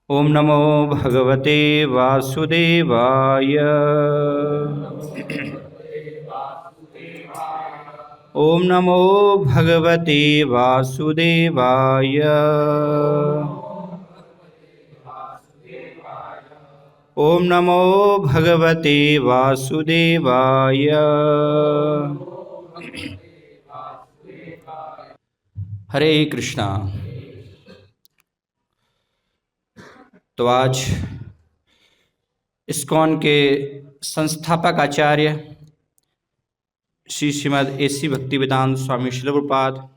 ओम नमो भगवते वासुदेवाय। ओम नमो भगवते वासुदेवाय। ओम नमो भगवते वासुदेवाय। हरे कृष्णा। तो आज इस्कॉन के संस्थापक आचार्य श्रीमद् एसी भक्तिवेदांत स्वामी श्रील प्रभुपाद,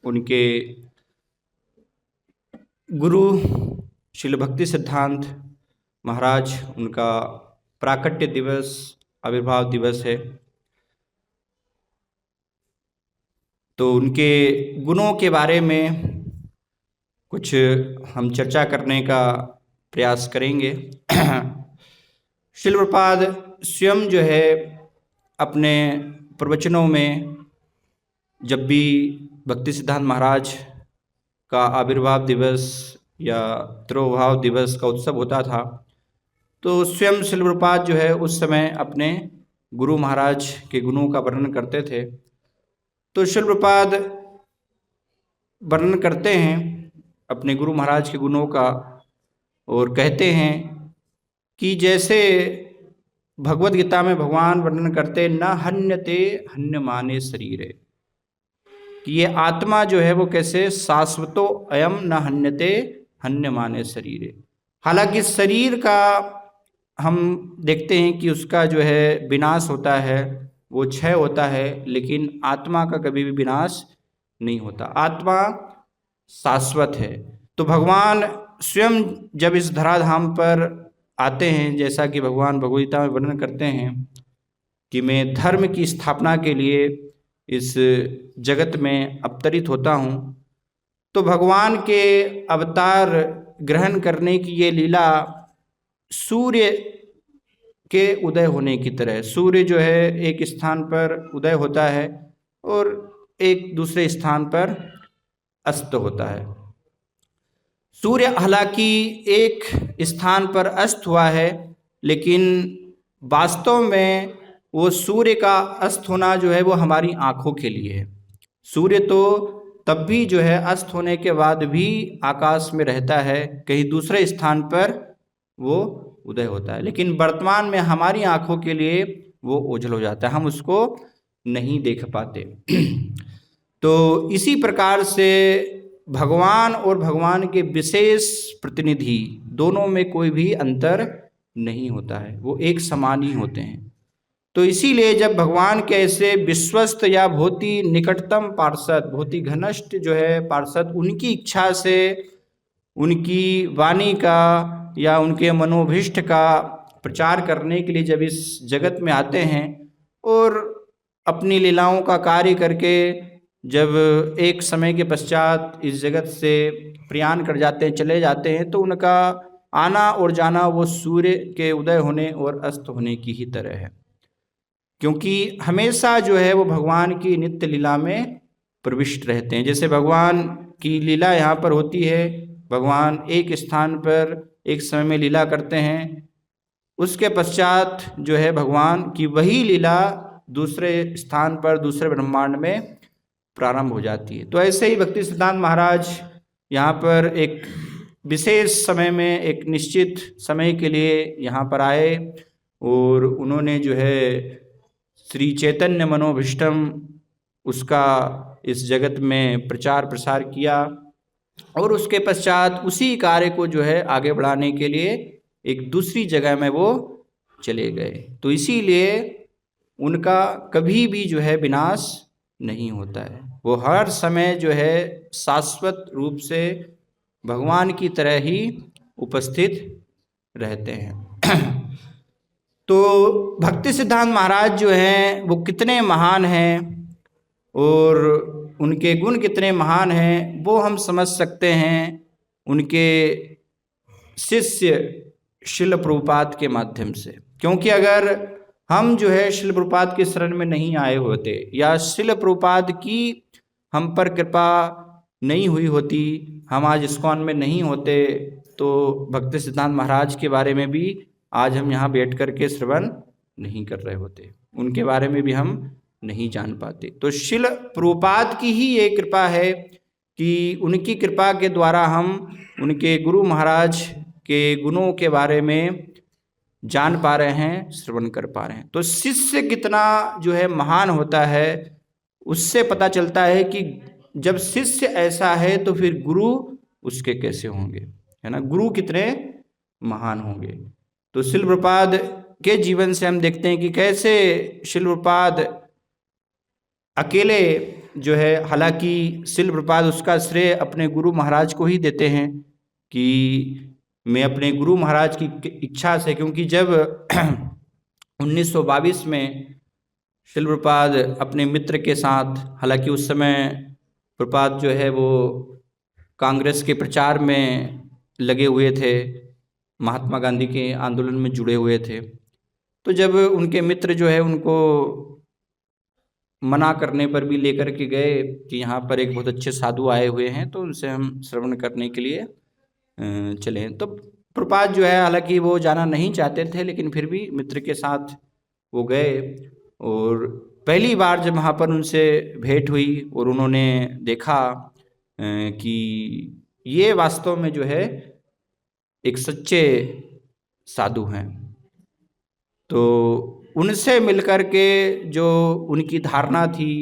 उनके गुरु श्रील भक्ति सिद्धांत महाराज, उनका प्राकट्य दिवस, आविर्भाव दिवस है। तो उनके गुणों के बारे में कुछ हम चर्चा करने का प्रयास करेंगे। श्रील प्रभुपाद स्वयं जो है अपने प्रवचनों में, जब भी भक्ति सिद्धांत महाराज का आविर्भाव दिवस या तिरोभाव दिवस का उत्सव होता था, तो स्वयं श्रील प्रभुपाद जो है उस समय अपने गुरु महाराज के गुणों का वर्णन करते थे। तो श्रील प्रभुपाद वर्णन करते हैं अपने गुरु महाराज के गुणों का और कहते हैं कि जैसे भगवद गीता में भगवान वर्णन करते न हन्यते हन्यमाने शरीरे, कि ये आत्मा जो है वो कैसे शाश्वतो अयम न हन्यते हन्यमाने शरीरे। हालांकि शरीर का हम देखते हैं कि उसका जो है विनाश होता है, वो क्षय होता है, लेकिन आत्मा का कभी भी विनाश नहीं होता, आत्मा शाश्वत है। तो भगवान स्वयं जब इस धराधाम पर आते हैं, जैसा कि भगवान भगवद गीता में वर्णन करते हैं कि मैं धर्म की स्थापना के लिए इस जगत में अवतरित होता हूँ, तो भगवान के अवतार ग्रहण करने की ये लीला सूर्य के उदय होने की तरह। सूर्य जो है एक स्थान पर उदय होता है और एक दूसरे स्थान पर अस्त होता है। सूर्य हालांकि एक स्थान पर अस्त हुआ है, लेकिन वास्तव में वो सूर्य का अस्त होना जो है वो हमारी आँखों के लिए है। सूर्य तो तब भी जो है अस्त होने के बाद भी आकाश में रहता है, कहीं दूसरे स्थान पर वो उदय होता है, लेकिन वर्तमान में हमारी आँखों के लिए वो ओझल हो जाता है, हम उसको नहीं देख पाते। तो इसी प्रकार से भगवान और भगवान के विशेष प्रतिनिधि दोनों में कोई भी अंतर नहीं होता है, वो एक समान ही होते हैं। तो इसीलिए जब भगवान के ऐसे विश्वस्त या बहुत ही निकटतम पार्षद, बहुत ही घनिष्ठ जो है पार्षद, उनकी इच्छा से उनकी वाणी का या उनके मनोभीष्ट का प्रचार करने के लिए जब इस जगत में आते हैं और अपनी लीलाओं का कार्य करके जब एक समय के पश्चात इस जगत से प्रयाण कर जाते हैं, चले जाते हैं, तो उनका आना और जाना वो सूर्य के उदय होने और अस्त होने की ही तरह है, क्योंकि हमेशा जो है वो भगवान की नित्य लीला में प्रविष्ट रहते हैं। जैसे भगवान की लीला यहाँ पर होती है, भगवान एक स्थान पर एक समय में लीला करते हैं, उसके पश्चात जो है भगवान की वही लीला दूसरे स्थान पर, दूसरे ब्रह्मांड में प्रारंभ हो जाती है। तो ऐसे ही भक्ति सिद्धांत महाराज यहाँ पर एक विशेष समय में, एक निश्चित समय के लिए यहाँ पर आए और उन्होंने जो है श्री चैतन्य मनोभीष्टम उसका इस जगत में प्रचार प्रसार किया और उसके पश्चात उसी कार्य को जो है आगे बढ़ाने के लिए एक दूसरी जगह में वो चले गए। तो इसीलिए उनका कभी भी जो है विनाश नहीं होता है, वो हर समय जो है शाश्वत रूप से भगवान की तरह ही उपस्थित रहते हैं। तो भक्ति सिद्धांत महाराज जो हैं वो कितने महान हैं और उनके गुण कितने महान हैं वो हम समझ सकते हैं उनके शिष्य श्रील प्रभुपाद के माध्यम से। क्योंकि अगर हम जो है श्रील प्रभुपाद के शरण में नहीं आए होते या श्रील प्रभुपाद की हम पर कृपा नहीं हुई होती, हम आज इस्कॉन में नहीं होते, तो भक्ति सिद्धांत महाराज के बारे में भी आज हम यहाँ बैठ कर के श्रवण नहीं कर रहे होते, उनके बारे में भी हम नहीं जान पाते। तो शिल प्रभुपाद की ही ये कृपा है कि उनकी कृपा के द्वारा हम उनके गुरु महाराज के गुणों के बारे में जान पा रहे हैं, श्रवण कर पा रहे हैं। तो शिष्य कितना जो है महान होता है, उससे पता चलता है कि जब शिष्य ऐसा है तो फिर गुरु उसके कैसे होंगे, है ना, गुरु कितने महान होंगे। तो शिल प्रभुपाद के जीवन से हम देखते हैं कि कैसे शिल प्रभुपाद अकेले जो है, हालांकि शिल प्रभुपाद उसका श्रेय अपने गुरु महाराज को ही देते हैं कि मैं अपने गुरु महाराज की इच्छा से, क्योंकि जब 1922 में शिल प्रभुपाद अपने मित्र के साथ, हालांकि उस समय प्रभुपाद जो है वो कांग्रेस के प्रचार में लगे हुए थे, महात्मा गांधी के आंदोलन में जुड़े हुए थे, तो जब उनके मित्र जो है उनको मना करने पर भी लेकर के गए कि यहाँ पर एक बहुत अच्छे साधु आए हुए हैं, तो उनसे हम श्रवण करने के लिए चले। तो प्रभुपाद जो है, हालांकि वो जाना नहीं चाहते थे, लेकिन फिर भी मित्र के साथ वो गए। और पहली बार जब वहाँ पर उनसे भेंट हुई और उन्होंने देखा कि ये वास्तव में जो है एक सच्चे साधु हैं, तो उनसे मिलकर के जो उनकी धारणा थी,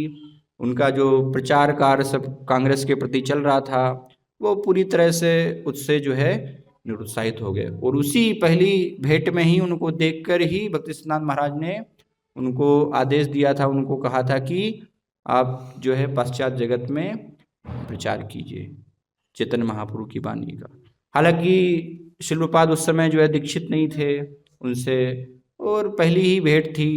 उनका जो प्रचार कार्य सब कांग्रेस के प्रति चल रहा था, वो पूरी तरह से उससे जो है निरुत्साहित हो गए। और उसी पहली भेंट में ही उनको देखकर ही भक्ति सिद्धांत महाराज ने उनको आदेश दिया था, उनको कहा था कि आप जो है पाश्चात्य जगत में प्रचार कीजिए चैतन्य महाप्रभु की वाणी का। हालांकि शिल प्रभुपाद उस समय जो है दीक्षित नहीं थे उनसे, और पहली ही भेंट थी,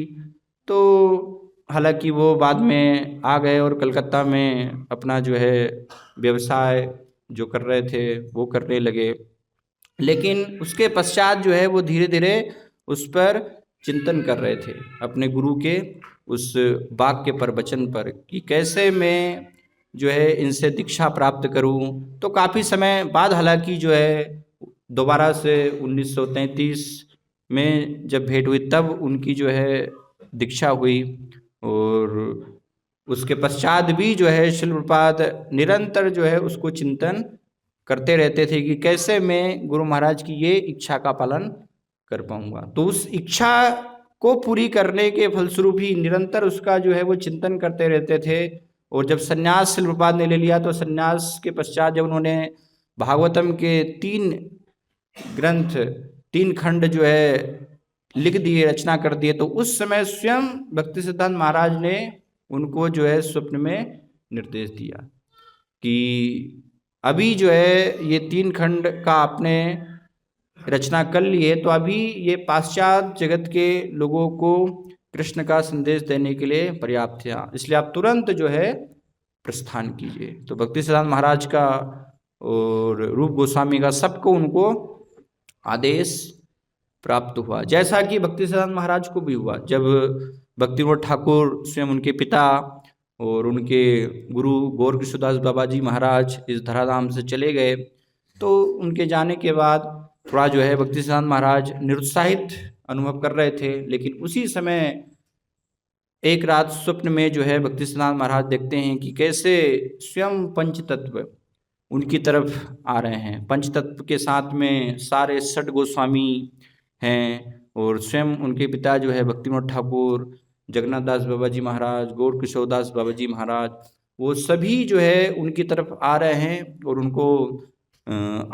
तो हालांकि वो बाद में आ गए और कलकत्ता में अपना जो है व्यवसाय जो कर रहे थे वो करने लगे। लेकिन उसके पश्चात जो है वो धीरे धीरे उस पर चिंतन कर रहे थे, अपने गुरु के उस वाक्य पर, वचन पर, कि कैसे मैं जो है इनसे दीक्षा प्राप्त करूं। तो काफ़ी समय बाद हालांकि जो है दोबारा से 1933 में जब भेंट हुई तब उनकी जो है दीक्षा हुई। और उसके पश्चात भी जो है शिल प्रभुपाद निरंतर जो है उसको चिंतन करते रहते थे कि कैसे मैं गुरु महाराज की ये इच्छा का पालन कर पाऊंगा। तो उस इच्छा को पूरी करने के फलस्वरूप ही निरंतर उसका जो है वो चिंतन करते रहते थे। और जब संन्यास शिल प्रभुपाद ने ले लिया, तो संन्यास के पश्चात जब उन्होंने भागवतम के 3 ग्रंथ, 3 खंड जो है लिख दिए, रचना कर दिए, तो उस समय स्वयं भक्ति सिद्धांत महाराज ने उनको जो है स्वप्न में निर्देश दिया कि अभी जो है ये 3 खंड का आपने रचना कर लिए, तो अभी ये पाश्चात्य जगत के लोगों को कृष्ण का संदेश देने के लिए पर्याप्त है, इसलिए आप तुरंत जो है प्रस्थान कीजिए। तो भक्ति सिद्धांत महाराज का और रूप गोस्वामी का सबको उनको आदेश प्राप्त हुआ, जैसा कि भक्ति सिद्धांत महाराज को भी हुआ। जब भक्तिविनोद ठाकुर स्वयं उनके पिता और उनके गुरु गौर किशोरदास बाबा जी महाराज इस धराधाम से चले गए, तो उनके जाने के बाद थोड़ा जो है भक्ति सिद्धांत महाराज निरुत्साहित अनुभव कर रहे थे। लेकिन उसी समय एक रात स्वप्न में जो है भक्ति सिद्धांत महाराज देखते हैं कि कैसे स्वयं पंचतत्व उनकी तरफ आ रहे हैं। पंचतत्व के साथ में सारे 6 गोस्वामी हैं, और स्वयं उनके पिता जो है भक्तिविनोद ठाकुर, जगन्नाथ दास बाबा जी महाराज, गौर किशोरदास बाबा जी महाराज, वो सभी जो है उनकी तरफ आ रहे हैं और उनको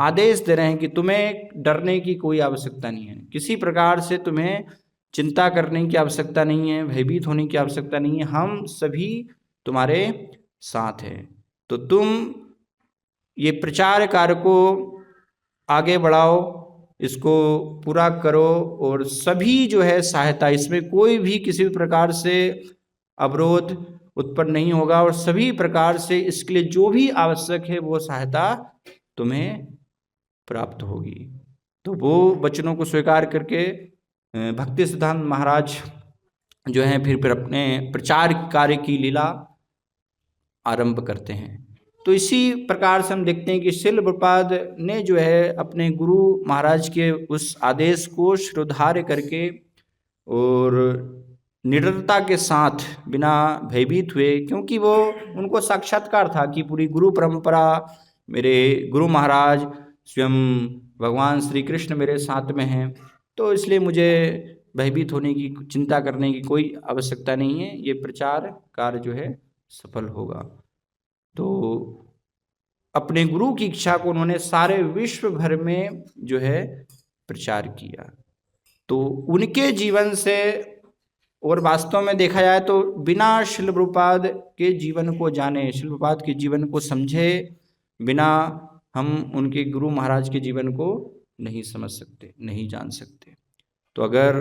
आदेश दे रहे हैं कि तुम्हें डरने की कोई आवश्यकता नहीं है, किसी प्रकार से तुम्हें चिंता करने की आवश्यकता नहीं है, भयभीत होने की आवश्यकता नहीं है, हम सभी तुम्हारे साथ हैं। तो तुम ये प्रचार कार्य को आगे बढ़ाओ, इसको पूरा करो, और सभी जो है सहायता, इसमें कोई भी किसी भी प्रकार से अवरोध उत्पन्न नहीं होगा, और सभी प्रकार से इसके लिए जो भी आवश्यक है वो सहायता तुम्हें प्राप्त होगी। तो वो वचनों को स्वीकार करके भक्ति सिद्धांत महाराज जो हैं फिर अपने प्रचार कार्य की लीला आरंभ करते हैं। तो इसी प्रकार से हम देखते हैं कि शिल प्रपाद ने जो है अपने गुरु महाराज के उस आदेश को शिरोधार्य करके और निडरता के साथ बिना भयभीत हुए, क्योंकि वो उनको साक्षात्कार था कि पूरी गुरु परंपरा, मेरे गुरु महाराज स्वयं भगवान श्री कृष्ण मेरे साथ में हैं, तो इसलिए मुझे भयभीत होने की, चिंता करने की कोई आवश्यकता नहीं है, ये प्रचार कार्य जो है सफल होगा। तो अपने गुरु की इच्छा को उन्होंने सारे विश्व भर में जो है प्रचार किया। तो उनके जीवन से, और वास्तव में देखा जाए तो बिना शिल प्रभुपाद के जीवन को जाने, शिल प्रभुपाद के जीवन को समझे बिना हम उनके गुरु महाराज के जीवन को नहीं समझ सकते, नहीं जान सकते। तो अगर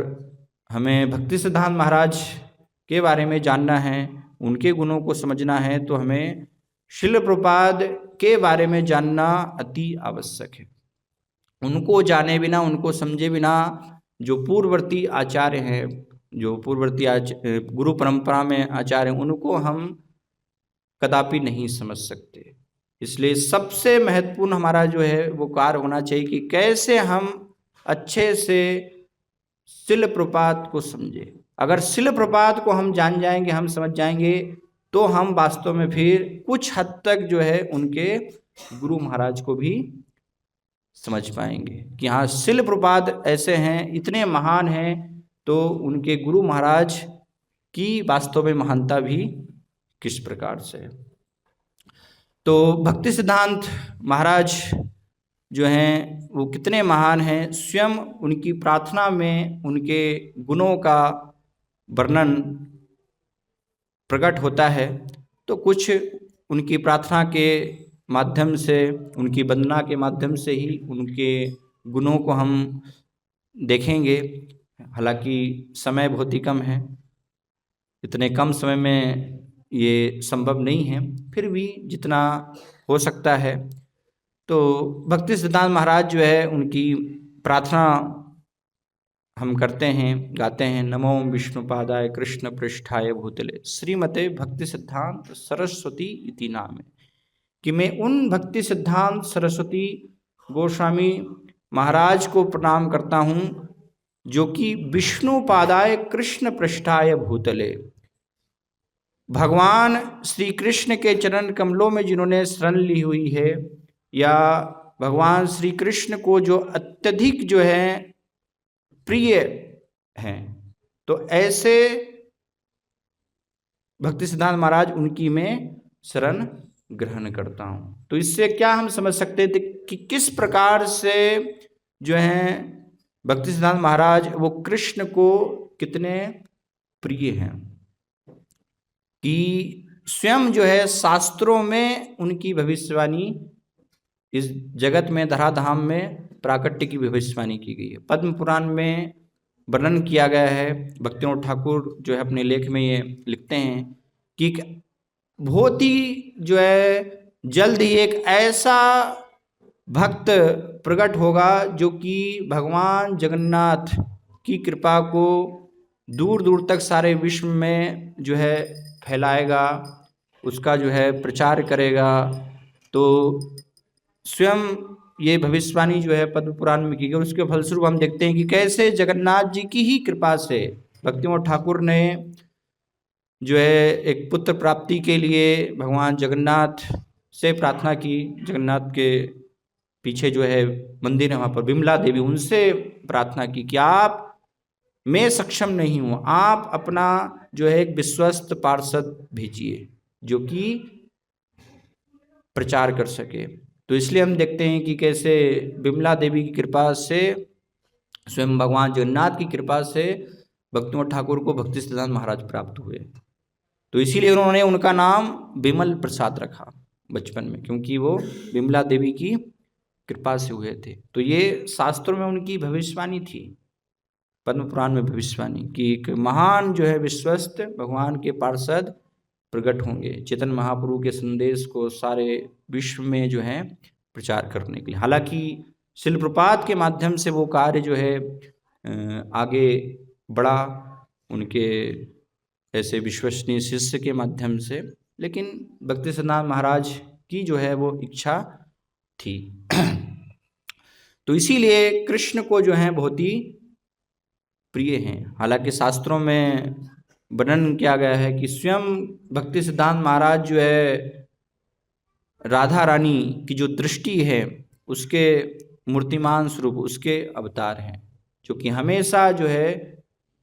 हमें भक्ति सिद्धांत महाराज के बारे में जानना है, उनके गुणों को समझना है, तो हमें शिल प्रभुपाद के बारे में जानना अति आवश्यक है। उनको जाने बिना, उनको समझे बिना जो पूर्ववर्ती आचार्य हैं, जो पूर्ववर्ती गुरु परंपरा में आचार्य हैं, उनको हम कदापि नहीं समझ सकते। इसलिए सबसे महत्वपूर्ण हमारा जो है वो कार्य होना चाहिए कि कैसे हम अच्छे से शिल प्रपात को समझे। अगर शिल प्रपात को हम जान जाएंगे, हम समझ जाएंगे, तो हम वास्तव में फिर कुछ हद तक जो है उनके गुरु महाराज को भी समझ पाएंगे कि हाँ, शिल प्रपात ऐसे हैं, इतने महान हैं, तो उनके गुरु महाराज की वास्तव में महानता भी किस प्रकार से है। तो भक्ति सिद्धांत महाराज जो हैं वो कितने महान हैं, स्वयं उनकी प्रार्थना में उनके गुणों का वर्णन प्रकट होता है। तो कुछ उनकी प्रार्थना के माध्यम से, उनकी वंदना के माध्यम से ही उनके गुणों को हम देखेंगे। हालांकि समय बहुत ही कम है, इतने कम समय में ये संभव नहीं है, फिर भी जितना हो सकता है। तो भक्ति सिद्धांत महाराज जो है उनकी प्रार्थना हम करते हैं, गाते हैं। नमो विष्णुपादाय कृष्ण पृष्ठाय भूतले श्रीमते भक्ति सिद्धांत सरस्वती इति नामे, कि मैं उन भक्ति सिद्धांत सरस्वती गोस्वामी महाराज को प्रणाम करता हूँ जो कि विष्णुपादाय कृष्ण पृष्ठाय भूतले, भगवान श्री कृष्ण के चरण कमलों में जिन्होंने शरण ली हुई है, या भगवान श्री कृष्ण को जो अत्यधिक जो है प्रिय हैं, तो ऐसे भक्ति सिद्धांत महाराज उनकी मैं शरण ग्रहण करता हूँ। तो इससे क्या हम समझ सकते थे कि किस प्रकार से जो है भक्ति सिद्धांत महाराज वो कृष्ण को कितने प्रिय हैं, कि स्वयं जो है शास्त्रों में उनकी भविष्यवाणी इस जगत में, धराधाम में प्राकट्य की भविष्यवाणी की गई है। पद्म पुराण में वर्णन किया गया है। भक्तिविनोद ठाकुर जो है अपने लेख में ये लिखते हैं कि बहुत ही जो है जल्द ही एक ऐसा भक्त प्रकट होगा जो कि भगवान जगन्नाथ की कृपा को दूर दूर तक सारे विश्व में जो है फैलाएगा, उसका जो है प्रचार करेगा। तो स्वयं ये भविष्यवाणी जो है पद्म पुराण में की गई। उसके फलस्वरूप हम देखते हैं कि कैसे जगन्नाथ जी की ही कृपा से भक्तिविनोद ठाकुर ने जो है एक पुत्र प्राप्ति के लिए भगवान जगन्नाथ से प्रार्थना की। जगन्नाथ के पीछे जो है मंदिर है, वहाँ पर विमला देवी, उनसे प्रार्थना की कि आप, मैं सक्षम नहीं हूँ, आप अपना जो है एक विश्वस्त पार्षद भेजिए जो कि प्रचार कर सके। तो इसलिए हम देखते हैं कि कैसे विमला देवी की कृपा से, स्वयं भगवान जगन्नाथ की कृपा से भक्तिविनोद ठाकुर को भक्ति सिद्धांत महाराज प्राप्त हुए। तो इसीलिए उन्होंने उनका नाम विमल प्रसाद रखा बचपन में, क्योंकि वो विमला देवी की कृपा से हुए थे। तो ये शास्त्रों में उनकी भविष्यवाणी थी, पद्म पुराण में भविष्यवाणी कि एक महान जो है विश्वस्त भगवान के पार्षद प्रकट होंगे चेतन महाप्रभु के संदेश को सारे विश्व में जो है प्रचार करने के लिए। हालांकि शिल प्रपात के माध्यम से वो कार्य जो है आगे बढ़ा, उनके ऐसे विश्वसनीय शिष्य के माध्यम से, लेकिन भक्ति सिद्धांत महाराज की जो है वो इच्छा थी। तो इसीलिए कृष्ण को जो है बहुत ही प्रिय हैं। हालांकि शास्त्रों में वर्णन किया गया है कि स्वयं भक्ति सिद्धांत महाराज जो है राधा रानी की जो दृष्टि है उसके मूर्तिमान स्वरूप, उसके अवतार हैं, जो कि हमेशा जो है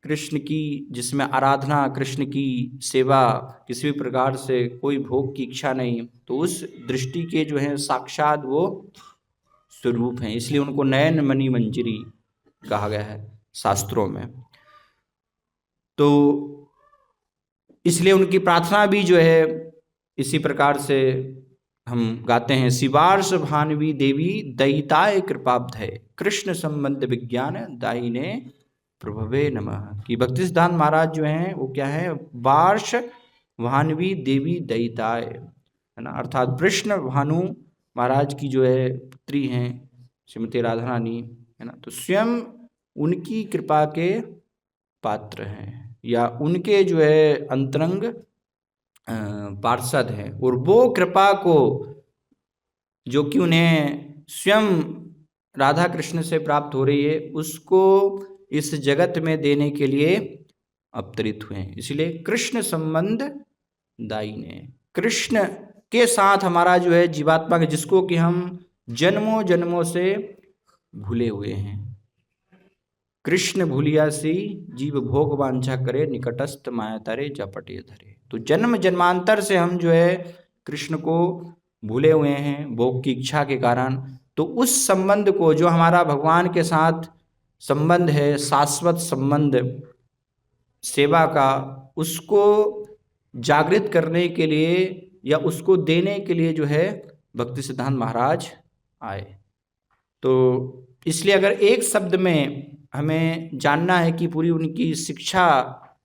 कृष्ण की, जिसमें आराधना, कृष्ण की सेवा, किसी भी प्रकार से कोई भोग की इच्छा नहीं, तो उस दृष्टि के जो है साक्षात वो स्वरूप हैं। इसलिए उनको नयन मणि मंजरी कहा गया है शास्त्रों में। तो इसलिए उनकी प्रार्थना भी जो है इसी प्रकार से हम गाते हैं, शिवार्ष भानवी देवी दयिताय कृपाब्ध है, कृष्ण संबंध विज्ञान दायिने प्रभवे नमः। कि भक्ति सिद्धांत महाराज जो हैं वो क्या है, वार्ष भानवी देवी दयिताय, है ना, अर्थात कृष्ण भानु महाराज की जो है पुत्री हैं श्रीमती राधा रानी, है ना, तो स्वयं उनकी कृपा के पात्र हैं या उनके जो है अंतरंग पार्षद हैं। और वो कृपा को जो कि उन्हें स्वयं राधा कृष्ण से प्राप्त हो रही है, उसको इस जगत में देने के लिए अवतरित हुए हैं। इसलिए कृष्ण संबंध दाई ने, कृष्ण के साथ हमारा जो है जीवात्मा के, जिसको कि हम जन्मों जन्मों से भूले हुए हैं, कृष्ण भूलिया सी जीव भोग वांछा करे, निकटस्थ माया तारे जपटे धरे। तो जन्म जन्मांतर से हम जो है कृष्ण को भूले हुए हैं भोग की इच्छा के कारण। तो उस संबंध को, जो हमारा भगवान के साथ संबंध है, शाश्वत संबंध सेवा का, उसको जागृत करने के लिए या उसको देने के लिए जो है भक्ति सिद्धांत महाराज आए। तो इसलिए अगर एक शब्द में हमें जानना है कि पूरी उनकी शिक्षा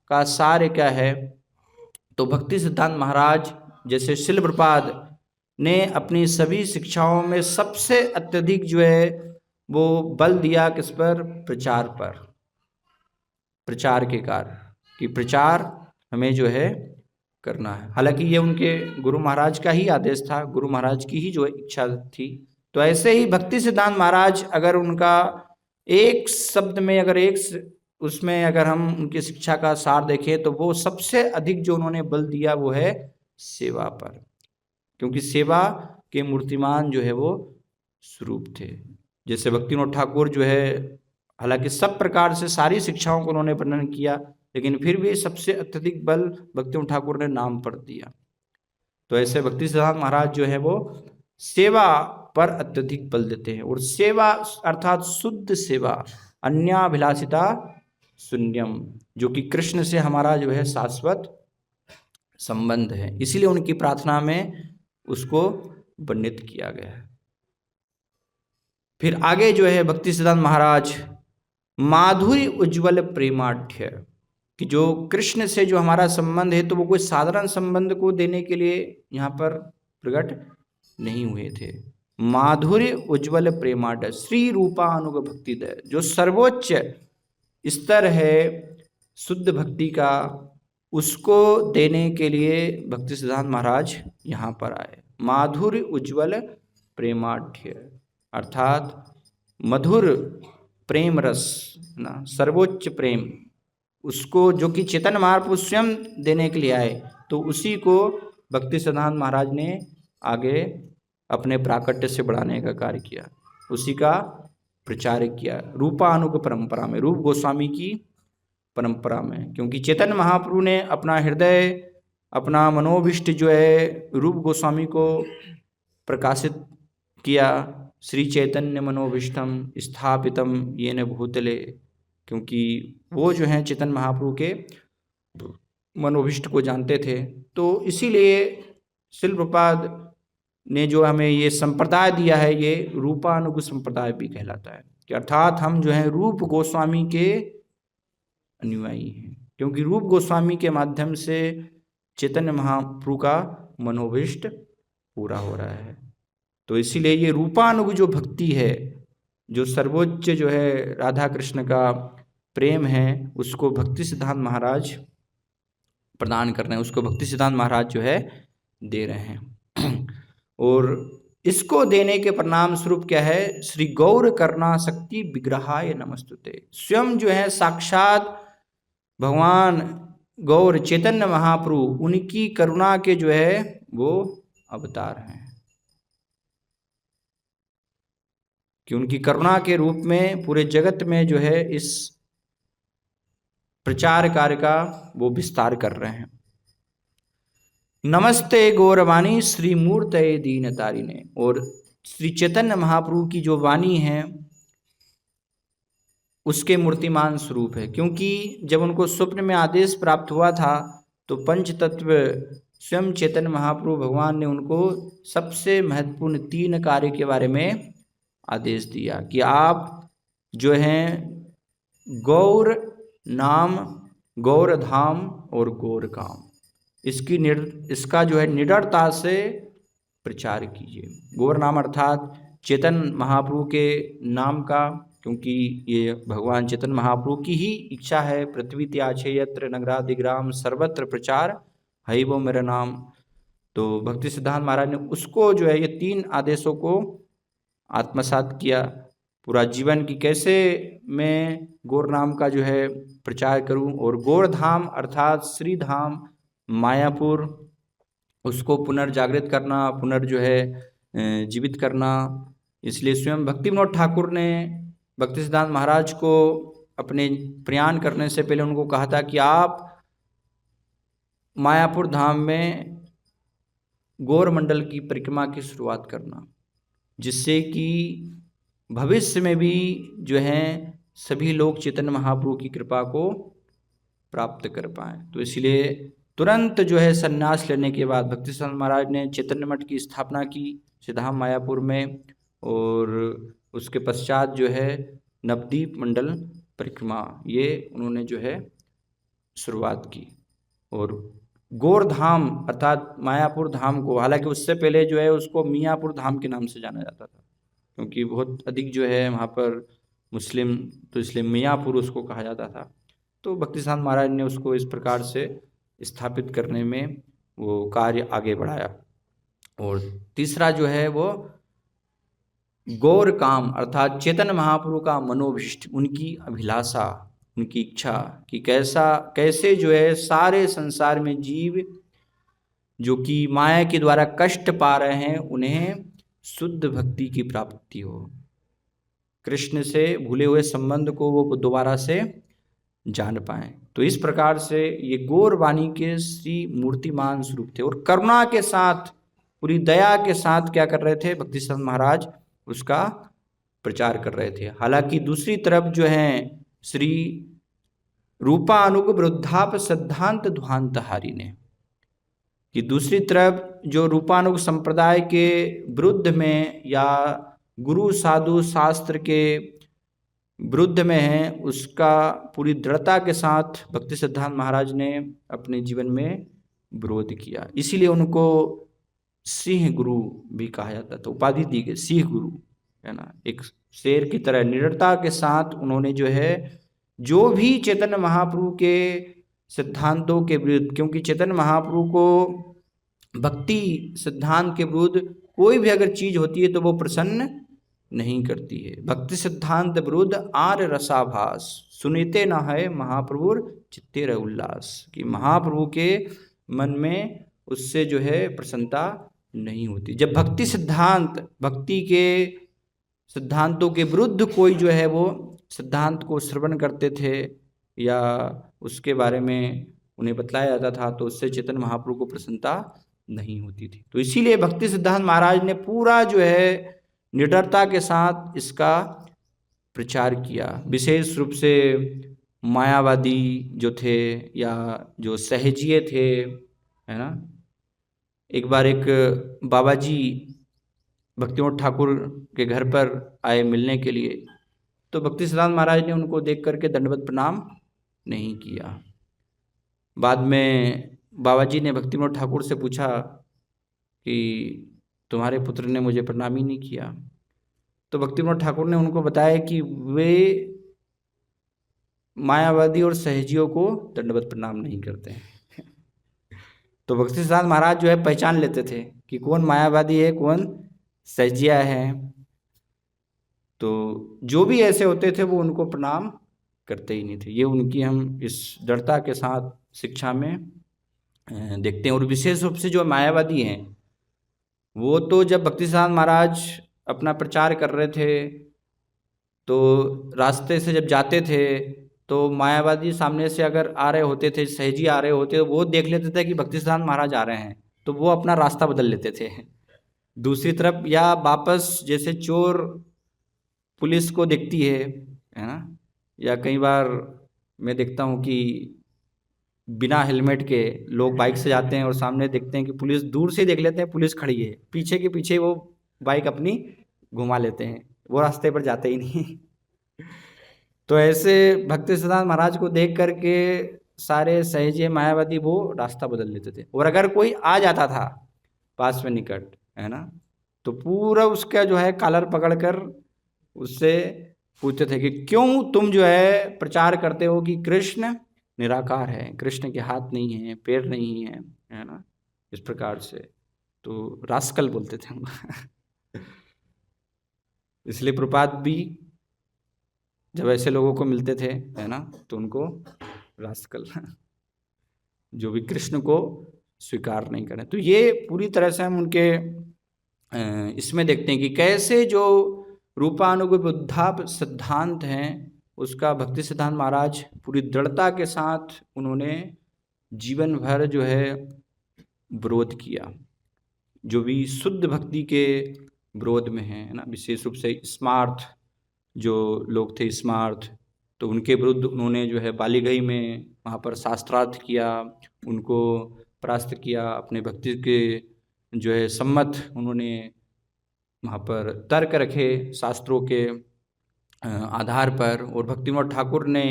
का सार क्या है, तो भक्ति सिद्धांत महाराज जैसे श्रील प्रभुपाद ने अपनी सभी शिक्षाओं में सबसे अत्यधिक जो है वो बल दिया किस पर, प्रचार पर, प्रचार के कार्य, कि प्रचार हमें जो है करना है। हालांकि ये उनके गुरु महाराज का ही आदेश था, गुरु महाराज की ही जो इच्छा थी। तो ऐसे ही भक्ति सिद्धांत महाराज, अगर उनका एक शब्द में, अगर एक उसमें अगर हम उनकी शिक्षा का सार देखें, तो वो सबसे अधिक जो उन्होंने बल दिया वो है सेवा पर, क्योंकि सेवा के मूर्तिमान जो है वो स्वरूप थे। जैसे भक्तिविनोद ठाकुर जो है, हालांकि सब प्रकार से सारी शिक्षाओं को उन्होंने वर्णन किया, लेकिन फिर भी सबसे अत्यधिक बल भक्तिविनोद ठाकुर ने नाम पर दिया। तो ऐसे भक्ति सिद्धांत महाराज जो है वो सेवा पर अत्यधिक बल देते हैं। और सेवा अर्थात शुद्ध सेवा, अन्याभिलाषिता शून्यम, जो कि कृष्ण से हमारा जो है शाश्वत संबंध है। इसीलिए उनकी प्रार्थना में उसको वर्णित किया गया है। फिर आगे जो है भक्ति सिद्धांत महाराज माधुरी उज्ज्वल प्रेमाढ्य, कि जो कृष्ण से जो हमारा संबंध है, तो वो कोई साधारण संबंध को देने के लिए यहाँ पर प्रकट नहीं हुए थे। माधुर्य उज्ज्वल प्रेमाढ्य श्री रूपानुग भक्ति दय, जो सर्वोच्च स्तर है शुद्ध भक्ति का, उसको देने के लिए भक्ति सिद्धांत महाराज यहाँ पर आए। माधुर्य उज्ज्वल प्रेमाढ्य अर्थात मधुर प्रेम रस ना, सर्वोच्च प्रेम, उसको जो कि चेतन महाप्रभु स्वयं देने के लिए आए, तो उसी को भक्ति सिद्धांत महाराज ने आगे अपने प्राकट्य से बढ़ाने का कार्य किया, उसी का प्रचार किया रूपानुग परंपरा में, रूप गोस्वामी की परंपरा में। क्योंकि चेतन महाप्रभु ने अपना हृदय, अपना मनोभिष्ट जो है रूप गोस्वामी को प्रकाशित किया, श्री चैतन्य मनोभिष्टम स्थापितम येन भूतले, क्योंकि वो जो हैं चेतन महाप्रभु के मनोभिष्ट को जानते थे। तो इसीलिए श्रील प्रभुपाद ने जो हमें ये संप्रदाय दिया है, ये रूपानुग संप्रदाय भी कहलाता है, कि अर्थात हम जो हैं रूप गोस्वामी के अनुयायी हैं, क्योंकि रूप गोस्वामी के माध्यम से चैतन्य महाप्रभु का मनोभिष्ट पूरा हो रहा है। तो इसीलिए ये रूपानुग जो भक्ति है, जो सर्वोच्च जो है राधा कृष्ण का प्रेम है, उसको भक्ति सिद्धांत महाराज प्रदान कर रहे हैं, उसको भक्ति सिद्धांत महाराज जो है दे रहे हैं। और इसको देने के परिणाम स्वरूप क्या है, श्री गौर करुणा शक्ति विग्रहाय नमस्तुते। स्वयं जो है साक्षात भगवान गौर चैतन्य महाप्रभु, उनकी करुणा के जो है वो अवतार हैं, कि उनकी करुणा के रूप में पूरे जगत में जो है इस प्रचार कार्य का वो विस्तार कर रहे हैं। नमस्ते गौरवाणी श्री मूर्तये दीन तारिणे। और श्री चैतन्य महाप्रभु की जो वाणी है उसके मूर्तिमान स्वरूप है, क्योंकि जब उनको स्वप्न में आदेश प्राप्त हुआ था तो पंच तत्व स्वयं चैतन्य महाप्रभु भगवान ने उनको सबसे महत्वपूर्ण 3 कार्य के बारे में आदेश दिया कि आप जो हैं गौर नाम, गौर धाम और गौर काम, इसका जो है निडरता से प्रचार कीजिए। गौर नाम अर्थात चैतन्य महाप्रभु के नाम का, क्योंकि ये भगवान चैतन्य महाप्रभु की ही इच्छा है, पृथ्वी त्याचे यत्र नगरादिग्राम सर्वत्र प्रचार है वो मेरा नाम। तो भक्ति सिद्धांत महाराज ने उसको जो है ये 3 आदेशों को आत्मसात किया। पूरा जीवन की कैसे मैं गौर नाम का जो है प्रचार करूं, और गौर धाम अर्थात श्री धाम मायापुर, उसको पुनर्जागृत करना, जो है जीवित करना। इसलिए स्वयं भक्ति विनोद ठाकुर ने भक्ति सिद्धांत महाराज को अपने प्रयाण करने से पहले उनको कहा था कि आप मायापुर धाम में गौर मंडल की परिक्रमा की शुरुआत करना, जिससे कि भविष्य में भी जो है सभी लोग चैतन्य महाप्रभु की कृपा को प्राप्त कर पाएं। तो इसलिए तुरंत जो है संन्यास लेने के बाद भक्ति सिद्धांत महाराज ने चैतन्य मठ की स्थापना की सिद्धाम मायापुर में, और उसके पश्चात जो है नवदीप मंडल परिक्रमा ये उन्होंने जो है शुरुआत की। और गौर धाम अर्थात मायापुर धाम को, हालांकि उससे पहले जो है उसको मियापुर धाम के नाम से जाना जाता था, क्योंकि बहुत अधिक जो है वहाँ पर मुस्लिम, तो इसलिए मियापुर उसको कहा जाता था। तो भक्ति सिद्धांत महाराज ने उसको इस प्रकार से स्थापित करने में वो कार्य आगे बढ़ाया। और तीसरा जो है वो गौर काम अर्थात चैतन्य महाप्रभु का मनोभिष्ट, उनकी अभिलाषा, उनकी इच्छा कि कैसे जो है सारे संसार में जीव जो कि माया के द्वारा कष्ट पा रहे हैं उन्हें शुद्ध भक्ति की प्राप्ति हो, कृष्ण से भूले हुए संबंध को वो दोबारा से जान पाए। तो इस प्रकार से ये गौर वाणी के श्री मूर्तिमान स्वरूप थे, और करुणा के साथ, पूरी दया के साथ क्या कर रहे थे भक्ति सिद्धांत महाराज, उसका प्रचार कर रहे थे। हालांकि दूसरी तरफ जो है श्री रूपानुग वृद्धाप सिद्धांत ध्वांतहारी ने, कि दूसरी तरफ जो रूपानुग संप्रदाय के विरुद्ध में या गुरु साधु शास्त्र के विरुद्ध में है, उसका पूरी दृढ़ता के साथ भक्ति सिद्धांत महाराज ने अपने जीवन में विरोध किया। इसीलिए उनको सिंह गुरु भी कहा जाता था, उपाधि दी गई सिंह गुरु, है ना। एक शेर की तरह निडरता के साथ उन्होंने जो है जो भी चैतन्य महाप्रभु के सिद्धांतों के विरुद्ध, क्योंकि चैतन्य महाप्रभु को भक्ति सिद्धांत के विरुद्ध कोई भी अगर चीज होती है तो वो प्रसन्न नहीं करती है। भक्ति सिद्धांत विरुद्ध आर्य रसाभास सुनीते न है महाप्रभुर चित्ते रह उल्लास, कि महाप्रभु के मन में उससे जो है प्रसन्नता नहीं होती। जब भक्ति सिद्धांत, भक्ति के सिद्धांतों के विरुद्ध कोई जो है वो सिद्धांत को श्रवण करते थे या उसके बारे में उन्हें बतलाया जाता था, तो उससे चैतन्य महाप्रभु को प्रसन्नता नहीं होती थी। तो इसीलिए भक्ति सिद्धांत महाराज ने पूरा जो है निडरता के साथ इसका प्रचार किया। विशेष रूप से मायावादी जो थे या जो सहजिए थे, है ना। एक बार एक बाबा जी भक्ति विनोद ठाकुर के घर पर आए मिलने के लिए, तो भक्ति सिद्धांत महाराज ने उनको देख करके दंडवत प्रणाम नहीं किया। बाद में बाबा जी ने भक्ति विनोद ठाकुर से पूछा कि तुम्हारे पुत्र ने मुझे प्रणाम ही नहीं किया। तो भक्ति विनोद ठाकुर ने उनको बताया कि वे मायावादी और सहजियों को दंडवत प्रणाम नहीं करते हैं। तो भक्ति सिद्धांत महाराज जो है पहचान लेते थे कि कौन मायावादी है, कौन सहजिया है। तो जो भी ऐसे होते थे वो उनको प्रणाम करते ही नहीं थे। ये उनकी हम इस दृढ़ता के साथ शिक्षा में देखते हैं। और विशेष रूप से जो मायावादी हैं, वो तो जब भक्ति सिद्धांत महाराज अपना प्रचार कर रहे थे तो रास्ते से जब जाते थे तो मायावादी सामने से अगर आ रहे होते थे, सहजी आ रहे होते, वो देख लेते थे कि भक्ति सिद्धांत महाराज आ रहे हैं तो वो अपना रास्ता बदल लेते थे दूसरी तरफ, या वापस जैसे चोर पुलिस को देखती है ना, या कई बार मैं देखता हूँ कि बिना हेलमेट के लोग बाइक से जाते हैं और सामने देखते हैं कि पुलिस, दूर से देख लेते हैं पुलिस खड़ी है, पीछे के पीछे वो बाइक अपनी घुमा लेते हैं, वो रास्ते पर जाते ही नहीं। तो ऐसे भक्ति सिद्धांत महाराज को देख करके सारे सहजे मायावादी वो रास्ता बदल लेते थे। और अगर कोई आ जाता था पास में निकट, है ना, तो पूरा उसका जो है कॉलर पकड़ कर उससे पूछते थे कि क्यों तुम जो है प्रचार करते हो कि कृष्ण निराकार है, कृष्ण के हाथ नहीं है, पैर नहीं है ना, इस प्रकार से। तो रास्कल बोलते थे हम। इसलिए प्रपात भी जब ऐसे लोगों को मिलते थे, है ना, तो उनको रास्कल, जो भी कृष्ण को स्वीकार नहीं करें। तो ये पूरी तरह से हम उनके इसमें देखते हैं कि कैसे जो रूपानुग बुद्धाप सिद्धांत हैं उसका भक्ति सिद्धांत महाराज पूरी दृढ़ता के साथ उन्होंने जीवन भर जो है विरोध किया। जो भी शुद्ध भक्ति के विरोध में है ना, विशेष रूप से स्मार्थ जो लोग थे, स्मार्थ, तो उनके विरुद्ध उन्होंने जो है बालीगई में वहाँ पर शास्त्रार्थ किया, उनको परास्त किया, अपने भक्ति के जो है सम्मत उन्होंने वहाँ पर तर्क रखे शास्त्रों के आधार पर। और भक्तिविनोद ठाकुर ने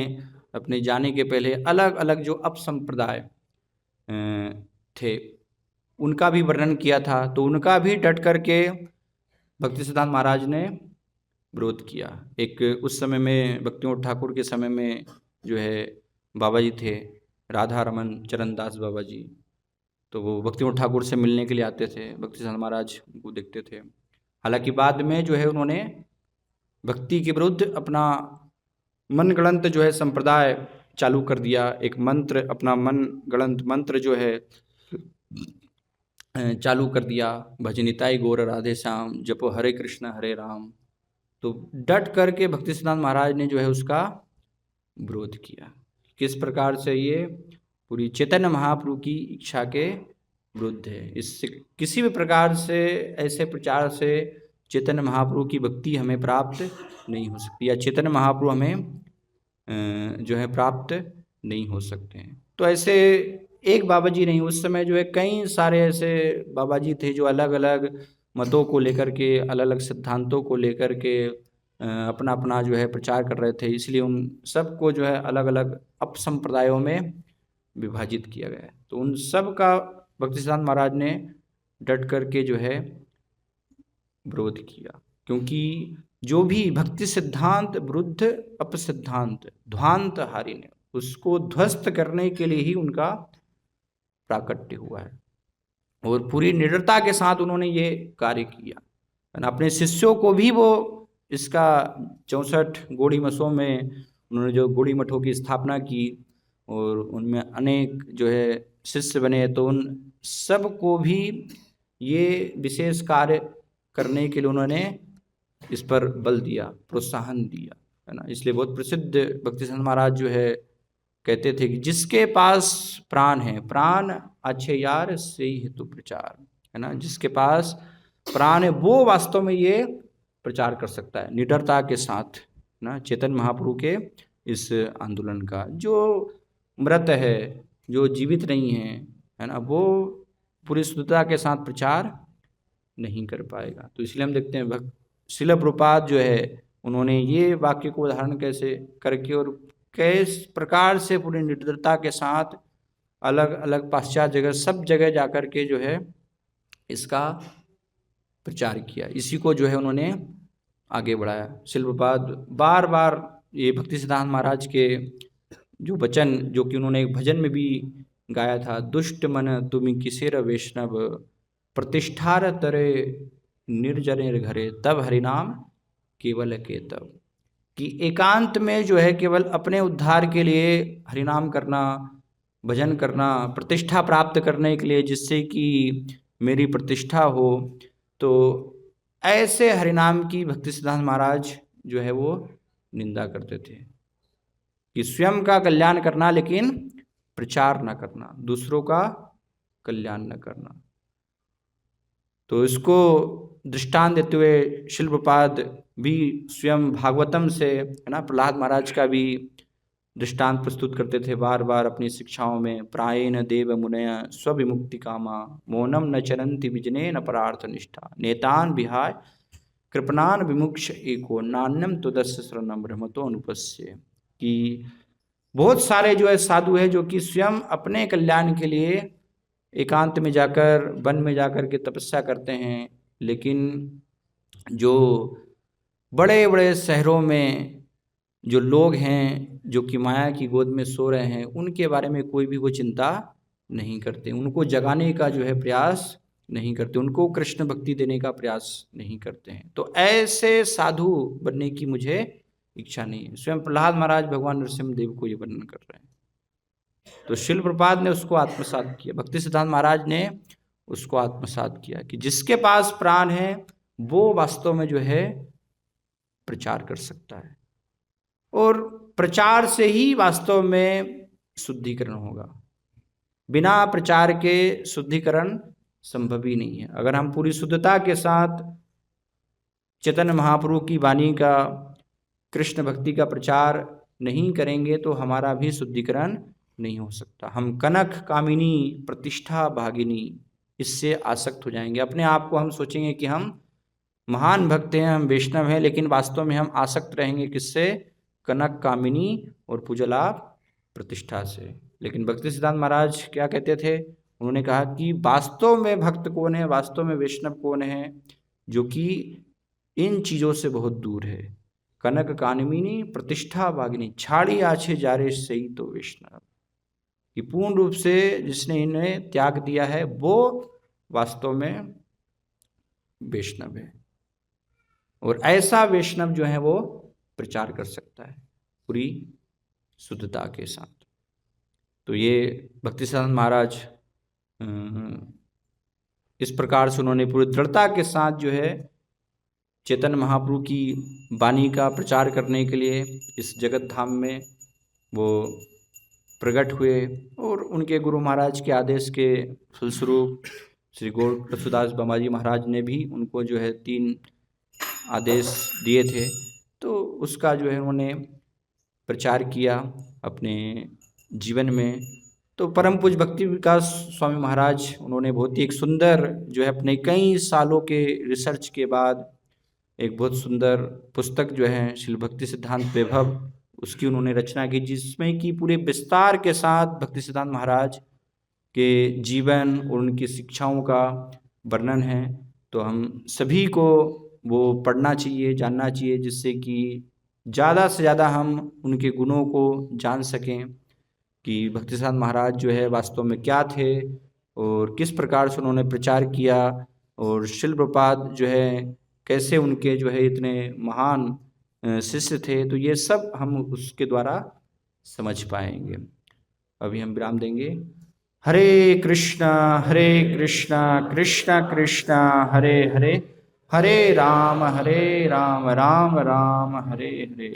अपने जाने के पहले अलग अलग जो अपसंप्रदाय थे उनका भी वर्णन किया था, तो उनका भी डट करके भक्ति सिद्धांत महाराज ने विरोध किया। एक उस समय में भक्तिविनोद ठाकुर के समय में जो है बाबा जी थे, राधा रमन चरणदास बाबा जी, तो वो भक्तिविनोद ठाकुर से मिलने के लिए आते थे, भक्ति सिद्धांत महाराज को देखते थे। हालांकि बाद में जो है उन्होंने भक्ति के विरुद्ध अपना मनगढ़ंत जो है संप्रदाय चालू कर दिया, एक मंत्र, अपना मनगढ़ंत मंत्र जो है चालू कर दिया, भजनिताई गौर राधे श्याम, जपो हरे कृष्ण हरे राम। तो डट करके भक्ति सिद्धांत महाराज ने जो है उसका विरोध किया। किस प्रकार से? ये पूरी चैतन्य महाप्रभु की इच्छा के विरुद्ध है। इससे किसी भी प्रकार से ऐसे प्रचार से चैतन्य महाप्रभु की भक्ति हमें प्राप्त नहीं हो सकती, या चैतन्य महाप्रभु हमें जो है प्राप्त नहीं हो सकते हैं। तो ऐसे एक बाबा जी नहीं, उस समय जो है कई सारे ऐसे बाबा जी थे जो अलग अलग मतों को लेकर के, अलग अलग सिद्धांतों को लेकर के अपना अपना जो है प्रचार कर रहे थे। इसलिए उन सबको जो है अलग अलग अपसंप्रदायों में विभाजित किया गया है। तो उन सब का भक्ति सिद्धांत महाराज ने डट करके जो है विरोध किया, क्योंकि जो भी भक्ति सिद्धांत विरुद्ध अपसिद्धांत ध्वांत हारी ने, उसको ध्वस्त करने के लिए ही उनका प्राकट्य हुआ है। और पूरी निडरता के साथ उन्होंने ये कार्य किया। अपने शिष्यों को भी वो इसका 64 गौड़ी मठों में उन्होंने जो गौड़ी मठों की स्थापना की और उनमें अनेक जो है शिष्य बने, तो उन सब को भी ये विशेष कार्य करने के लिए उन्होंने इस पर बल दिया, प्रोत्साहन दिया, है ना। इसलिए बहुत प्रसिद्ध भक्ति सिद्धांत महाराज जो है कहते थे कि जिसके पास प्राण है, प्राण अच्छे यार से ही हेतु प्रचार, है ना, जिसके पास प्राण है वो वास्तव में ये प्रचार कर सकता है निडरता के साथ, ना, चैतन्य महाप्रभु के इस आंदोलन का। जो मृत है, जो जीवित नहीं है ना, वो पूरी शुद्धता के साथ प्रचार नहीं कर पाएगा। तो इसलिए हम देखते हैं श्रील प्रभुपाद जो है उन्होंने ये वाक्य को उदाहरण कैसे करके और किस प्रकार से पूरी निडरता के साथ अलग अलग पाश्चात्य जगह, सब जगह जाकर के जो है इसका प्रचार किया, इसी को जो है उन्होंने आगे बढ़ाया। श्रील प्रभुपाद बार बार ये भक्ति सिद्धांत महाराज के जो वचन, जो कि उन्होंने एक भजन में भी गाया था, दुष्ट मन तुम किसेर वैष्णव, प्रतिष्ठार तरे निर्जने घरे, तब हरिनाम केवल के तब। कि एकांत में जो है केवल अपने उद्धार के लिए हरिनाम करना, भजन करना, प्रतिष्ठा प्राप्त करने के लिए, जिससे कि मेरी प्रतिष्ठा हो, तो ऐसे हरिनाम की भक्ति सिद्धांत महाराज जो है वो निंदा करते थे कि स्वयं का कल्याण करना लेकिन प्रचार न करना, दूसरों का कल्याण न करना। तो इसको दृष्टांत देते हुए शिल प्रपाद भी स्वयं भागवतम से, है ना, प्रहलाद महाराज का भी दृष्टांत प्रस्तुत करते थे बार बार अपनी शिक्षाओं में। प्रायेण देव मुनय स्वविमुक्ति कामा, मौनम न चरंति विजने न परार्थ निष्ठा, नेतान विहाय कृपणान विमुक्ष एको, नान्यम तुदस्य शरणम ब्रह्मतो अनुपस्य। कि बहुत सारे जो है साधु है जो कि स्वयं अपने कल्याण के लिए एकांत में जाकर, वन में जाकर के तपस्या करते हैं, लेकिन जो बड़े बड़े शहरों में जो लोग हैं जो कि माया की गोद में सो रहे हैं, उनके बारे में कोई भी वो चिंता नहीं करते, उनको जगाने का जो है प्रयास नहीं करते, उनको कृष्ण भक्ति देने का प्रयास नहीं करते हैं। तो ऐसे साधु बनने की मुझे इच्छा नहीं है। स्वयं प्रहलाद महाराज भगवान नरसिंहदेव को ये वर्णन कर रहे हैं। तो शिल प्रपाद ने उसको आत्मसात किया, भक्ति सिद्धांत महाराज ने उसको आत्मसात किया कि जिसके पास प्राण है वो वास्तव में जो है प्रचार कर सकता है, और प्रचार से ही वास्तव में शुद्धिकरण होगा। बिना प्रचार के शुद्धिकरण संभव ही नहीं है। अगर हम पूरी शुद्धता के साथ चैतन्य महाप्रभु की वाणी का, कृष्ण भक्ति का प्रचार नहीं करेंगे तो हमारा भी शुद्धिकरण नहीं हो सकता। हम कनक कामिनी प्रतिष्ठा भागिनी, इससे आसक्त हो जाएंगे। अपने आप को हम सोचेंगे कि हम महान भक्त हैं, हम वैष्णव हैं, लेकिन वास्तव में हम आसक्त रहेंगे किससे? कनक कामिनी और पूजलाभ प्रतिष्ठा से। लेकिन भक्ति सिद्धांत महाराज क्या कहते थे? उन्होंने कहा कि वास्तव में भक्त कौन है, वास्तव में वैष्णव कौन है, जो कि इन चीज़ों से बहुत दूर है। कनक कामिनी प्रतिष्ठा भागिनी, छाड़ी आछे जारे सही तो वैष्णव। कि पूर्ण रूप से जिसने इन्हें त्याग दिया है वो वास्तव में वैष्णव है, और ऐसा वैष्णव जो है वो प्रचार कर सकता है पूरी शुद्धता के साथ। तो ये भक्ति सिद्धांत महाराज इस प्रकार से उन्होंने पूरी दृढ़ता के साथ जो है चैतन्य महाप्रभु की वाणी का प्रचार करने के लिए इस जगत धाम में वो प्रकट हुए, और उनके गुरु महाराज के आदेश के फलस्वरूप श्री गौर प्रसुदास बाबाजी महाराज ने भी उनको जो है 3 आदेश दिए थे, तो उसका जो है उन्होंने प्रचार किया अपने जीवन में। तो परम पूज्य भक्ति विकास स्वामी महाराज, उन्होंने बहुत ही एक सुंदर जो है अपने कई सालों के रिसर्च के बाद एक बहुत सुंदर पुस्तक जो है श्री भक्ति सिद्धांत वैभव, उसकी उन्होंने रचना की, जिसमें कि पूरे विस्तार के साथ भक्ति सिद्धांत महाराज के जीवन और उनकी शिक्षाओं का वर्णन है। तो हम सभी को वो पढ़ना चाहिए, जानना चाहिए, जिससे कि ज़्यादा से ज़्यादा हम उनके गुणों को जान सकें कि भक्ति सिद्धांत महाराज जो है वास्तव में क्या थे और किस प्रकार से उन्होंने प्रचार किया, और शिल प्रपाद जो है कैसे उनके जो है इतने महान शिष्य थे। तो ये सब हम उसके द्वारा समझ पाएंगे। अभी हम विराम देंगे। हरे कृष्णा कृष्णा कृष्णा हरे हरे, हरे राम राम राम हरे हरे।